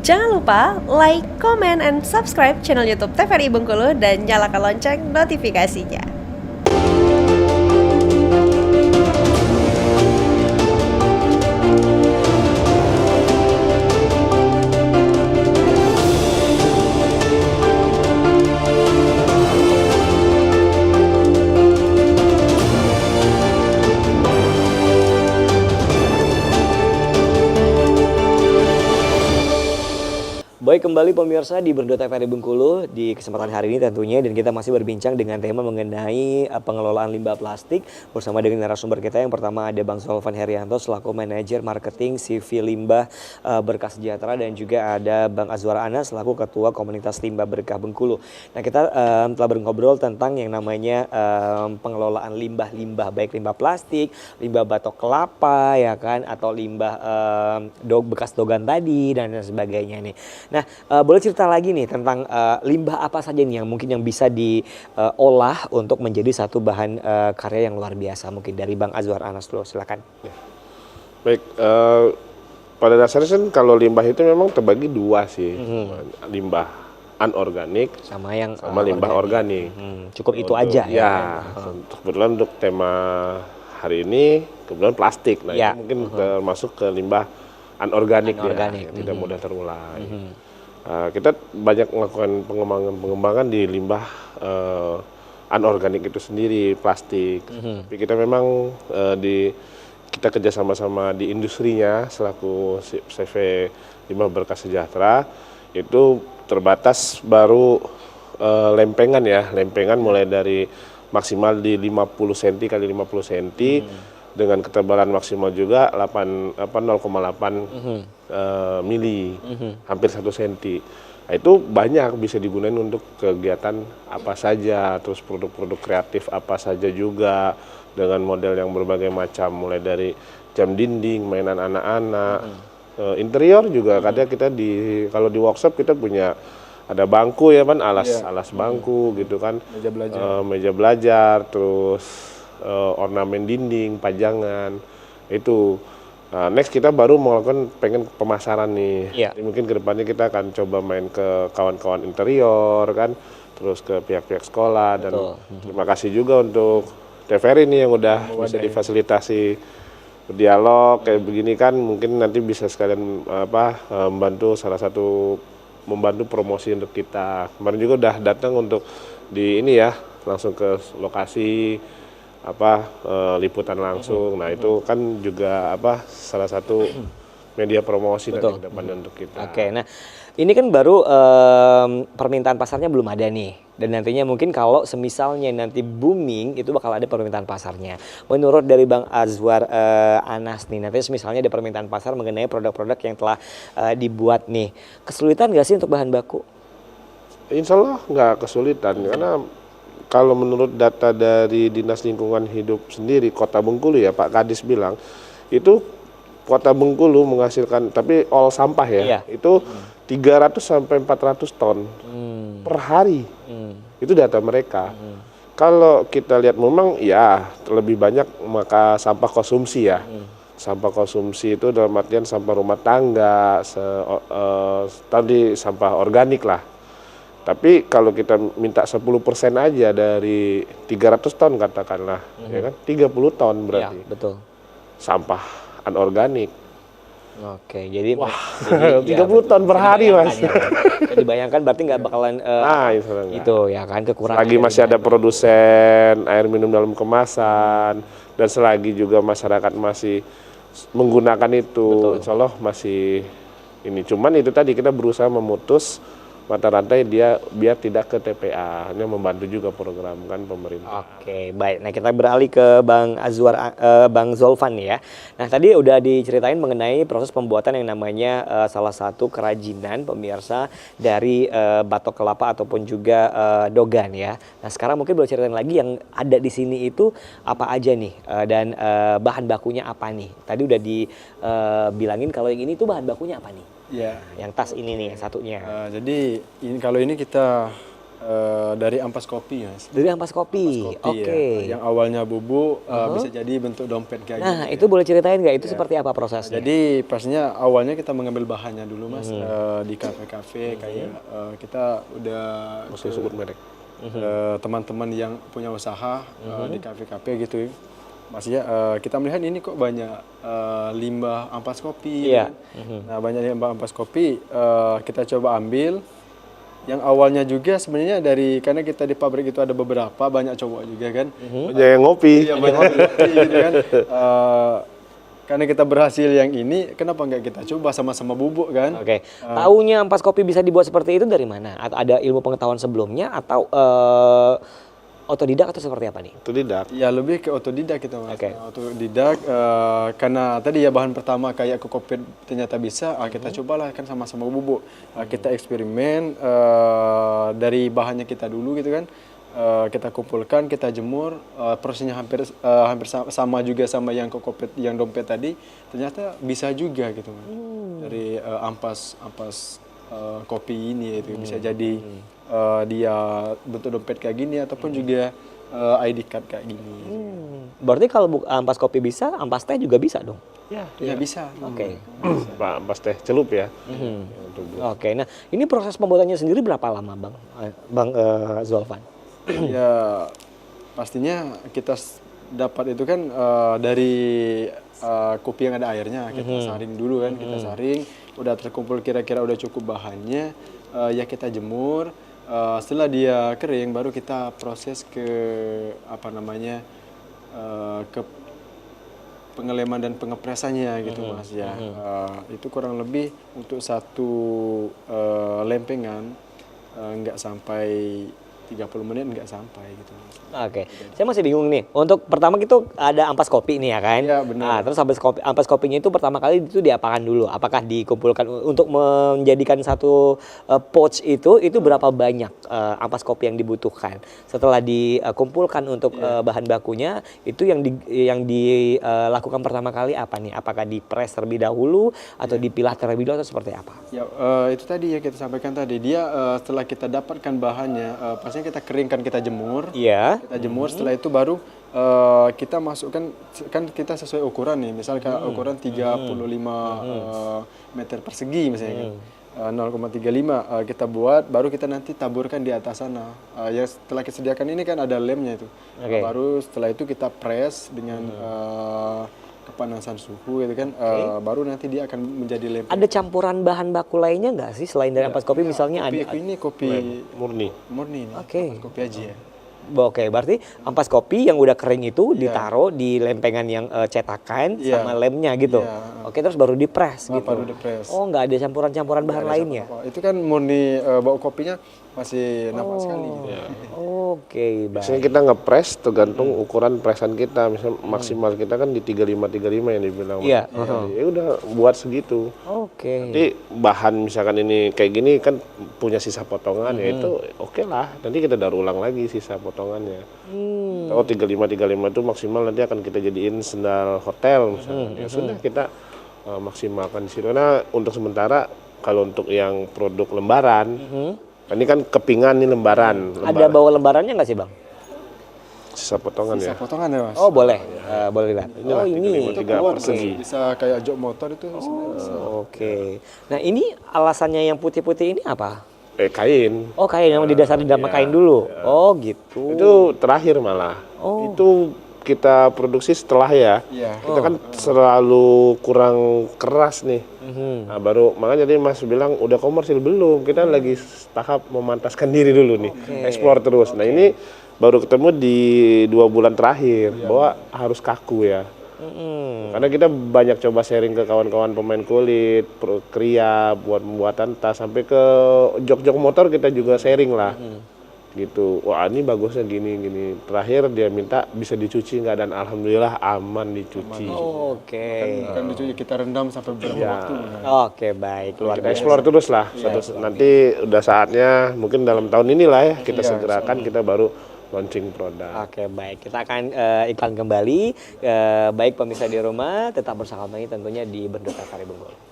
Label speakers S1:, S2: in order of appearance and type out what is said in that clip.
S1: Jangan lupa like, comment, and subscribe channel YouTube TVRI Bengkulu dan nyalakan lonceng notifikasinya.
S2: Baik, kembali pemirsa di Berndu TVRI Bengkulu di kesempatan hari ini tentunya, dan kita masih berbincang dengan tema mengenai pengelolaan limbah plastik bersama dengan narasumber kita. Yang pertama ada Bang Zolfan Herianto selaku manajer marketing CV Limbah Berkah Sejahtera, dan juga ada Bang Azwar Anas selaku ketua komunitas limbah Berkah Bengkulu. Nah, kita telah ngobrol tentang yang namanya pengelolaan limbah-limbah, baik limbah plastik, limbah batok kelapa ya kan, atau limbah bekas dogan tadi dan sebagainya nih. Nah, boleh cerita lagi nih tentang limbah apa saja nih yang mungkin yang bisa diolah untuk menjadi satu bahan karya yang luar biasa, mungkin dari Bang Azwar Anas dulu, silakan.
S3: Baik, pada dasarnya kan kalau limbah itu memang terbagi dua sih, limbah anorganik sama limbah organik.
S2: Cukup itu aja
S3: ya. Kebetulan untuk tema hari ini kebetulan plastik, nah itu mungkin termasuk ke limbah anorganik ya, yang tidak mudah terurai. Kita banyak melakukan pengembangan di limbah anorganik itu sendiri, plastik. Tapi kita memang kita kerja sama-sama di industrinya selaku CV Limbah Berkah Sejahtera itu terbatas baru lempengan ya, lempengan mulai dari maksimal di 50 cm kali 50 cm. Dengan ketebalan maksimal juga 0,8 mili, hampir 1 cm. Nah, itu banyak bisa digunakan untuk kegiatan apa saja, terus produk-produk kreatif apa saja juga, dengan model yang berbagai macam, mulai dari jam dinding, mainan anak-anak, interior juga. Kadang kita kalau di workshop kita punya ada bangku ya kan, alas bangku gitu kan, meja belajar, terus ornamen dinding, pajangan itu. Nah, next kita baru pengen pemasaran nih. Jadi mungkin kedepannya kita akan coba main ke kawan-kawan interior kan, terus ke pihak-pihak sekolah. Dan terima kasih juga untuk TVRI ini yang udah bisa difasilitasi berdialog kayak begini kan, mungkin nanti bisa sekalian membantu promosi untuk kita. Kemarin juga udah datang untuk langsung ke lokasi liputan langsung. Nah, itu kan juga salah satu media promosi nanti ke depannya untuk kita.
S2: Oke, nah ini kan baru permintaan pasarnya belum ada nih, dan nantinya mungkin kalau semisalnya nanti booming itu bakal ada permintaan pasarnya. Menurut dari Bang Azwar Anas nih, nanti misalnya ada permintaan pasar mengenai produk-produk yang telah dibuat nih, kesulitan nggak sih untuk bahan baku?
S3: Insya Allah nggak kesulitan, karena kalau menurut data dari Dinas Lingkungan Hidup sendiri Kota Bengkulu ya, Pak Kadis bilang itu Kota Bengkulu menghasilkan, tapi all sampah ya, itu 300 sampai 400 ton per hari. Itu data mereka. Kalau kita lihat memang ya lebih banyak maka sampah konsumsi ya. Sampah konsumsi itu dalam artian sampah rumah tangga, tadi sampah organik lah. Tapi kalau kita minta 10% aja dari 300 ton katakanlah, ya kan, 30 ton berarti.
S2: Ya, betul.
S3: Sampah anorganik.
S2: Oke, jadi
S3: 30 ton per hari, Mas.
S2: Dibayangkan berarti nggak bakalan itu ya kan, kekurangan.
S3: Lagi masih ada produsen air minum dalam kemasan, dan selagi juga masyarakat masih menggunakan itu, insya Allah masih ini. Cuman itu tadi kita berusaha memutus mata rantai dia biar tidak ke TPA, hanya membantu juga program kan pemerintah.
S2: Oke, baik. Nah, kita beralih ke Bang Azwar, Bang Zolfan nih ya. Nah, tadi udah diceritain mengenai proses pembuatan yang namanya salah satu kerajinan pemirsa dari batok kelapa ataupun juga dogan ya. Nah, sekarang mungkin boleh ceritain lagi yang ada di sini itu apa aja nih, dan bahan bakunya apa nih? Tadi udah dibilangin kalau yang ini tuh bahan bakunya apa nih?
S4: Ya,
S2: yang tas ini nih, yang satunya.
S4: Jadi kalau ini kita dari ampas kopi, Mas.
S2: Dari ampas kopi.
S4: Kopi,
S2: Oke.
S4: ya. Yang awalnya bubuk bisa jadi bentuk dompet kayak
S2: Nah,
S4: gini.
S2: itu boleh ceritain nggak? Itu seperti apa prosesnya?
S4: Jadi pastinya awalnya kita mengambil bahannya dulu, Mas, di kafe-kafe kayak kita udah
S3: Mesti sebut merek.
S4: teman-teman yang punya usaha di kafe-kafe gitu. Maksudnya kita melihat ini kok banyak limbah ampas kopi.
S2: Iya.
S4: Kan? Nah, banyak limbah ampas kopi kita coba ambil. Yang awalnya juga sebenarnya karena kita di pabrik itu ada beberapa, banyak cowok juga kan.
S3: Aja yang ngopi.
S4: Iya, banyak kopi gitu kan. Karena kita berhasil yang ini, kenapa nggak kita coba sama-sama bubuk kan?
S2: Oke. Taunya ampas kopi bisa dibuat seperti itu dari mana? Atau ada ilmu pengetahuan sebelumnya atau otodidak atau seperti apa nih?
S3: Itu tidak.
S4: Ya lebih ke otodidak kita, Mas.
S2: Oke.
S4: Otodidak karena tadi ya bahan pertama kayak kokopet ternyata bisa, kita cobalah kan sama-sama bubuk. Kita eksperimen dari bahannya kita dulu gitu kan. Kita kumpulkan, kita jemur, prosesnya hampir sama juga sama yang kokopet, yang dompet tadi. Ternyata bisa juga gitu, Mas. Dari ampas kopi ini itu bisa jadi dia bentuk dompet kayak gini ataupun juga ID card kayak gini.
S2: Berarti kalau ampas kopi bisa, ampas teh juga bisa dong?
S4: Ya bisa.
S2: Oke.
S3: Ampas teh celup ya.
S2: Oke, nah ini proses pembuatannya sendiri berapa lama Bang Zulfan?
S4: Ya pastinya kita dapat itu kan dari kopi yang ada airnya, kita saring dulu kan, kita saring, udah terkumpul kira-kira udah cukup bahannya, ya kita jemur. Setelah dia kering baru kita proses ke ke pengeleman dan pengepresannya gitu, Mas ya. Itu kurang lebih untuk satu lempengan nggak sampai 30 menit, nggak sampai gitu, Mas.
S2: Oke, saya masih bingung nih. Untuk pertama itu ada ampas kopi nih ya kan?
S4: Iya, benar.
S2: Nah, terus ampas kopinya itu pertama kali itu diapakan dulu? Apakah dikumpulkan untuk menjadikan satu pouch itu berapa banyak ampas kopi yang dibutuhkan? Setelah dikumpulkan untuk bahan bakunya, itu yang dilakukan pertama kali apa nih? Apakah dipres terlebih dahulu atau dipilah terlebih dahulu atau seperti apa?
S4: Ya, itu tadi ya kita sampaikan tadi. Dia setelah kita dapatkan bahannya, pastinya kita keringkan, kita jemur.
S2: Iya.
S4: Kita jemur, setelah itu baru kita masukkan, kan kita sesuai ukuran nih. Misalnya ukuran 35 meter persegi misalnya kan. 0,35 kita buat, baru kita nanti taburkan di atas sana. Ya setelah kita sediakan ini kan ada lemnya itu.
S2: Oke.
S4: Baru setelah itu kita press dengan kepanasan suhu gitu kan, baru nanti dia akan menjadi lem.
S2: Ada campuran bahan baku lainnya nggak sih selain dari ampas kopi? Misalnya
S4: Kopi
S2: ada.
S4: ini kopi
S3: Murni.
S4: murni nih.
S2: Oke.
S4: Ampas kopi aja ya.
S2: Oke, berarti ampas kopi yang udah kering itu ditaruh di lempengan yang cetakan
S4: Iya.
S2: sama lemnya gitu.
S4: Iya.
S2: Oke, terus baru dipres gitu.
S4: Baru dipres.
S2: Oh, nggak ada campuran-campuran bahan lainnya.
S4: Itu kan murni, bau kopinya masih nampak sekali gitu.
S2: Oke,
S3: Biasanya
S2: baik.
S3: kita ngepres tergantung ukuran presan kita. Misalnya maksimal kita kan di 35 yang dibilang.
S2: Iya.
S3: Ya udah buat segitu.
S2: Oke.
S3: Nanti bahan misalkan ini kayak gini kan punya sisa potongan ya itu oke lah. Nanti kita daur ulang lagi sisa potongannya. Oh 35 itu maksimal nanti akan kita jadiin sendal hotel misalnya. Ya sudah kita maksimalkan di situ. Karena untuk sementara kalau untuk yang produk lembaran, ini kan kepingan nih lembaran.
S2: Ada bawa lembarannya nggak sih, Bang?
S3: Sisa potongan
S4: Sisa
S3: ya.
S4: potongan ya, Mas.
S2: Oh, boleh. Boleh lihat.
S3: Inilah
S2: Oh, ini.
S3: 35
S4: Keluar
S3: persegi.
S4: bisa kayak jok motor itu sebenarnya bisa.
S2: Oke. Nah, ini alasannya yang putih-putih ini apa?
S3: Kain.
S2: Oh, kain yang didasari sama kain dulu. Oh, gitu.
S3: Itu terakhir malah.
S2: Oh.
S3: Itu kita produksi setelah ya.
S4: Iya.
S3: Kita kan selalu kurang keras nih. Nah, baru makanya tadi Mas bilang udah komersil belum. Kita lagi tahap memantaskan diri dulu nih. Eksplor terus. Nah, ini baru ketemu di 2 bulan terakhir bahwa harus kaku ya. Karena kita banyak coba sharing ke kawan-kawan pemain kulit, kria, buat pembuatan tas, sampai ke jok-jok motor kita juga sharing lah. Gitu, wah ini bagusnya gini. Terakhir dia minta bisa dicuci nggak, dan alhamdulillah aman dicuci.
S2: Oke.
S4: Kan dicuci, kita rendam sampai beberapa waktu.
S2: Oke, baik. Luar
S3: Kita
S2: biasa.
S3: explore terus lah. Nanti udah saatnya, mungkin dalam tahun inilah ya kita segerakan, kita baru launching produk.
S2: Oke, baik. Kita akan iklan kembali. Baik pemirsa di rumah, tetap bersama kami tentunya di Bendota Kari Bengkulu.